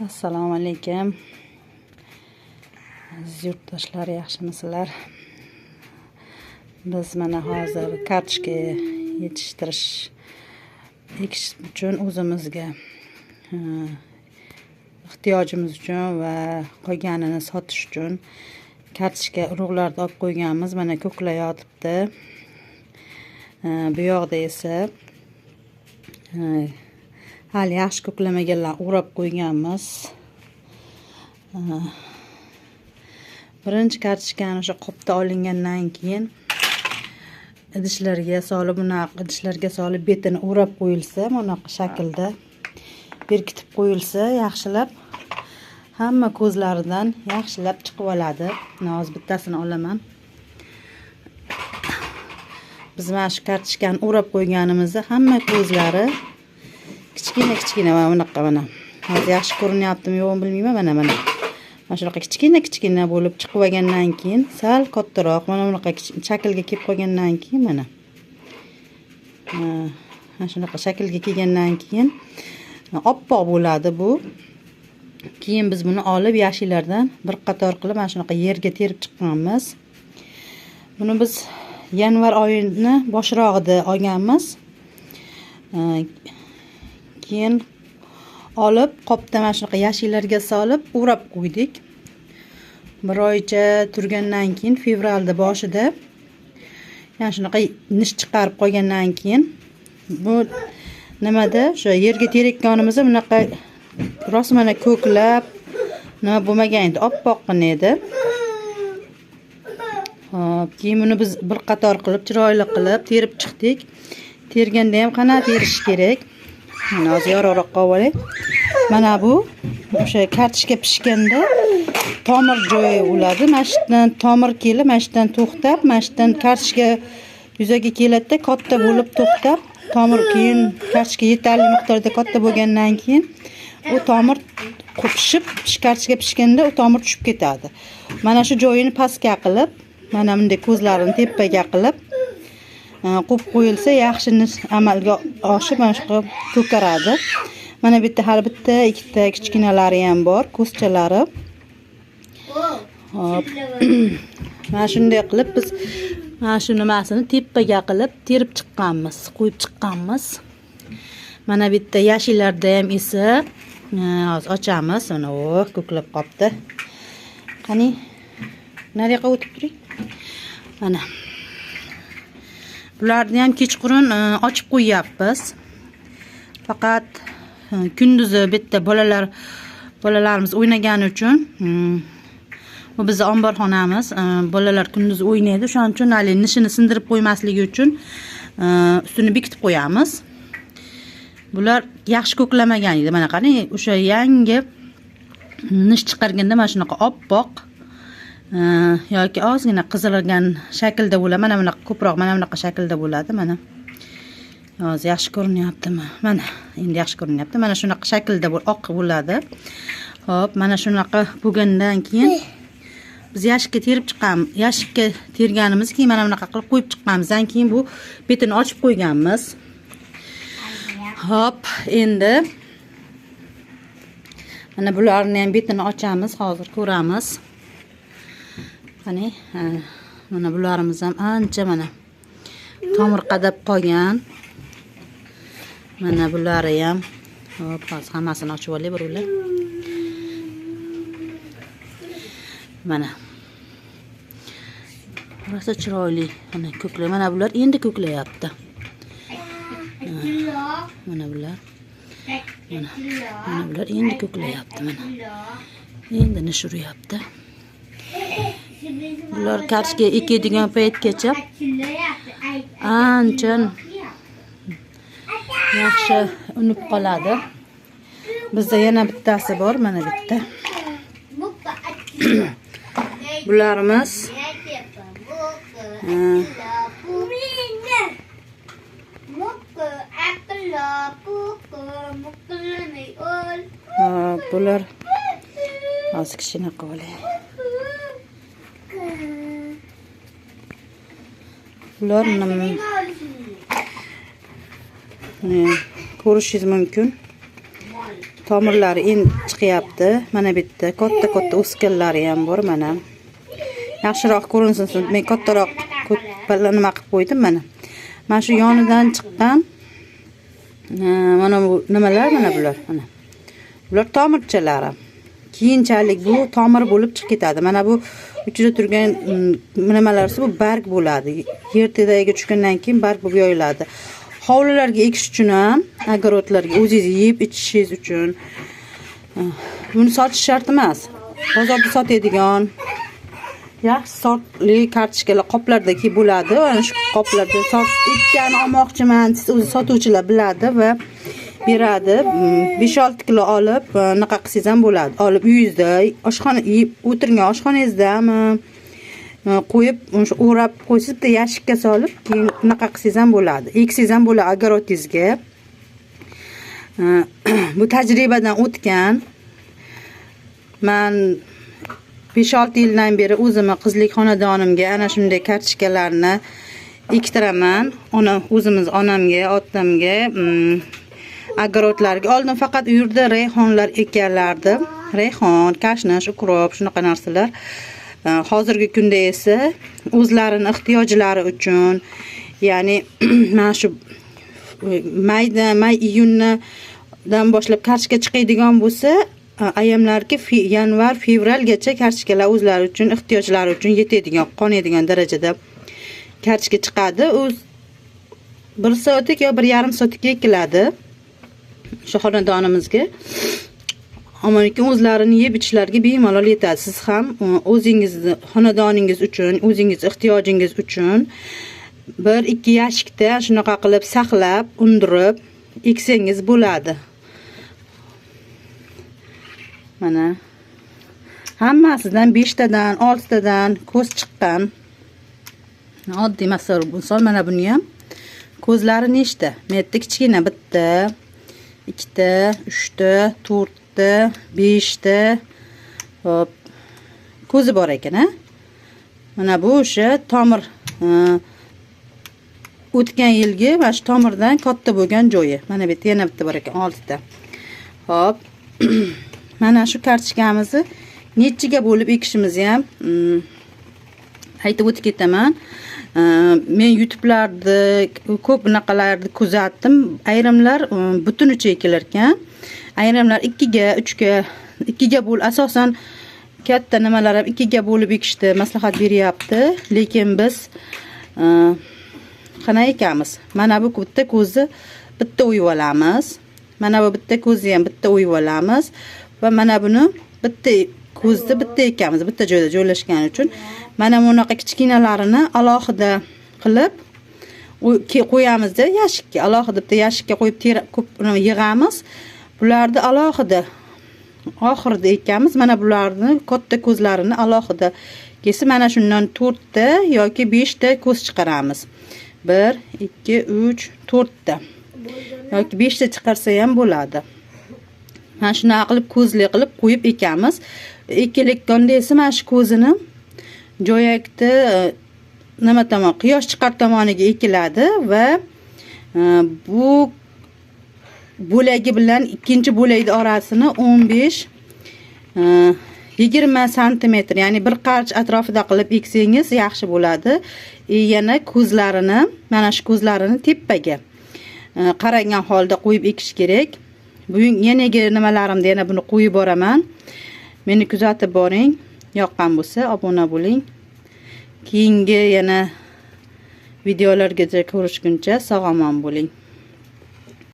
Assalomu alaykum. Aziz yurtdoshlar, yaxshimisizlar? Biz mana hozir kartoshka ekish uchun o'zimizga ehtiyojimiz uchun va qolganini sotish uchun kartoshka urug'larni olib qo'yganmiz. Mana ko'klayotibdi. Bu yoqda esa hali yaxshi ko'klamaganlar o'rab qo'yganmiz. Birinchi kartoshkani o'sha qopda olingandan keyin idishlarga solib betini o'rab qo'yilsa, bunaqa shaklda berkitib qo'yilsa, yaxshilab hamma ko'zlaridan yaxshilab chiqib oladi. Hozir bittasini olaman. Biz mana shu kartoshkani o'rab qo'yganimizda hamma ko'zlari kichkina mana bunaqa mana. Hozir yaxshi ko'rinyaptimi yo'qmi bilmayman. Mana mana shunaqa kichkina bo'lib chiqib olgandan keyin sal kattaroq mana bunaqa shaklga kelib qolgandan keyin mana shunaqa shaklga kelgandan keyin oppoq bo'ladi bu. Keyin biz buni olib yashillardan bir qator qilib mana shunaqa yerga terib chiqqanmiz. Buni biz yanvar oyini boshrog'ida olganmiz. Keyin olib qopda mana shunaqa yashillarga solib o'rab qo'ydik. Bir oycha turgandan keyin fevralda boshida yana shunaqa nish chiqarib qo'ygandan keyin bu nimada o'sha yerga terekkanimizda bunaqa rost mana ko'klab nima bo'lmagan edi, oppoqqina edi. Hop, keyin buni biz bir qator qilib chiroyli qilib terib chiqdik. Terganda ham qana terish kerak. Mana hozir yorug'roqqa olay. Mana bu o'sha kartoshka pishganda tomir joyi bo'ladi. Mana shu yerdan tomir kelib, mana shu yerdan to'xtab, mana shu yerdan kartoshka yuzaga keladi-da, katta bo'lib to'xtab, tomir keyin kartoshka yetarli miqdorda katta bo'lgandan keyin u tomir qopishib, kartoshka pishganda u tomir tushib ketadi. Mana shu joyini pastga qilib, mana bunday ko'zlarini tepaga qilib qo'yib qo'yilsa yaxshi amalga oshib mana shu ko'karadi. Mana bu yerda hali bitta, ikkita kichkinalari ham bor, ko'zchalari. Hop. Mana shunday qilib biz mana shu nimasini tepaga qilib terib chiqqanmiz, qo'yib chiqqanmiz. Mana bu yerda yashillarda ham esa hozir ochamiz. Mana ko'klab qopti. Qani nariyoqqa o'tib turing. Mana bularni ham kechqurun ochib qo'yyapmiz. Faqat kunduzi bitta bolalarimiz o'ynagani uchun bu bizning omborxonamiz. Bolalar kunduz o'ynaydi. Shuning uchun hali nishini sindirib qo'ymasligi uchun ustini bekitib qo'yamiz. Bular yaxshi ko'klamagan edi. Mana qarang, o'sha yangi nish chiqarganda mana shunaqa oppoq yoki ozgina qizilgan shaklda bo'ladi. Mana bunaqa ko'proq mana bunaqa shaklda bo'ladi. Mana hozir yaxshi ko'rinyaptimi? Mana endi yaxshi ko'rinyapti. Mana shunaqa shaklda oq bo'ladi. Hop, mana shunaqa bo'lgandan keyin biz yashikka terib chiqqanmiz. Yashikka terganimiz keyin mana bunaqa qilib qo'yib chiqqanimizdan keyin bu betini ochib qo'yganmiz. Hop, endi mana bularni ham betini ochamiz, hozir ko'ramiz. Qani, mana bularimiz ham ancha mana tomir qadab qolgan. Mana bulari ham. Hop, hozir hammasini ochib olay birovlar. Mana. Rosa chiroyli. Mana ko'klay. Mana bular endi ko'klayapti. Mana bular. Mana bular endi ko'klayapti mana. Endi nish uryapti. Bular kartoshka ekadigan paytgacha ancha yaxshi unib qoladi. Bizda yana bittasi bor, mana bitta. Bularimiz bular hozir kichkina qilib bular ko'rishingiz mumkin. tomirlari endi chiqyapti. Mana bu yerda katta o'sganlari ham bor mana. Yaxshiroq ko'rinsin, men kattaroq nima qilib qo'ydim mana. Mana shu yonidan chiqqan mana bu nimalar mana bular mana. Bular tomirchalari. Keyinchalik bu tomir bo'lib chiqib ketadi. Mana bu uchida turgan nimalarsa bu barg bo'ladi. Yer tagiga tushgandan keyin barg bo'lib yoyiladi. Hovlilarga ekish uchun ham, огородlarga o'zingiz yeb ichishingiz uchun buni sotish shart emas. Bozorda sotadigan yaxshi sortli kartochkalar qoplardagi bo'ladi. Mana shu qoplarda ekkani olmoqchiman, siz o'zi sotuvchilar biladi va beradi. 5-6 kilo olib, naqa qilsangiz ham bo'ladi. Olib uyingizda, oshxona yeb o'tirgan oshxonangizdami qo'yib, o'sha o'rab qo'ysiz, bitta yashikka solib, keyin naqa qilsangiz ham bo'ladi. Eksangiz ham bo'ladi огородingizga. Bu tajribadan o'tgan. Men 5-6 yildan beri o'zimni qizlik xonadonimga ana shunday kartochkalarni ektiraman. O'zimiz onamga, otamga, огородlarga oldin faqat u yerda rayhonlar ekanlardi. Rayhon, kashnash, ukrop, shunaqa narsalar. Hozirgi kunda esa o'zlarining ehtiyojlari uchun, ya'ni mana shu may iyundan boshlab kartochka chiqadigan bo'lsa, ayamlarga yanvar, fevralgacha kartochkalar o'zlari uchun, ehtiyojlari uchun yetadigan, qonadigan darajada kartochka chiqadi. U 1 soatlik yo 1,5 soatga ekiladi. Shu xonadonimizga. Amanki o'zlarini yeb ichishlariga bemalol yetadi. Siz ham o'zingizni xonadoningiz uchun, o'zingiz ehtiyojingiz uchun 1-2 yashikda shunaqa qilib saqlab, undirib eksangiz bo'ladi. Mana hammasidan 5 tadan, 6 tadan ko'z chiqqan. Oddiy misol mana buni ham ko'zlari nechta? Men yerda kichkina bitta, 2 ta, 3 ta, 4 ta, 5 ta hop ko'zi bor ekan, ha? Mana bu o'sha tomir o'tgan yilgi mana shu tomirdan katta bo'lgan joyi. Mana bu yerda yana bitta bor ekan, 6 ta. Hop. Mana shu kartochkamizni nechiga bo'lib ekishimizni ham aytib o'tib ketaman. Men YouTube'larda ko'p bunaqalarni kuzatdim. Ayrimlar butunicha ekilar ekan. Ayrimlar 2ga, 3ga, 2ga bo'l asosan katta nimalar ham 2ga bo'lib ekishdi, maslahat beryapti. Lekin biz qana ekamiz? Mana bu bitta ko'zni bitta o'yib olamiz. Mana bu bitta ko'zni ham bitta o'yib olamiz va mana buni bitta ko'zni bitta ekamiz, bitta joyda joylashgani uchun. Mana bunaqa kichkinalarini alohida qilib qo'yamizda yashikka, alohida bitta yashikka qo'yib ko'p yig'amiz. Bularni alohida oxirida ekamiz. Mana bularni katta ko'zlarini alohida kesib, mana shundan 4 ta yoki 5 ta ko'z chiqaramiz. 1, 2, 3, 4 ta yoki 5 ta chiqarsa ham bo'ladi. Mana shuna qilib ko'zli qilib qo'yib ekamiz. Ekilayotganda esa mana shu ko'zini joyakda nima tomon, quyosh chiqar tomoniga ekiladi va bu bo'lagi bilan ikkinchi bo'lakning orasini 15-20 sm, ya'ni bir qarch atrofida qilib eksangiz yaxshi bo'ladi. Yana ko'zlarini, mana shu ko'zlarini tepaga qaragan holda qo'yib ekish kerak. Bugun yanagi nimalarimda yana buni qo'yib boraman. Meni kuzatib boring. Yoqqan bo'lsa obuna bo'ling. Keyingi yana videolargacha ko'rishguncha sog' omon bo'ling.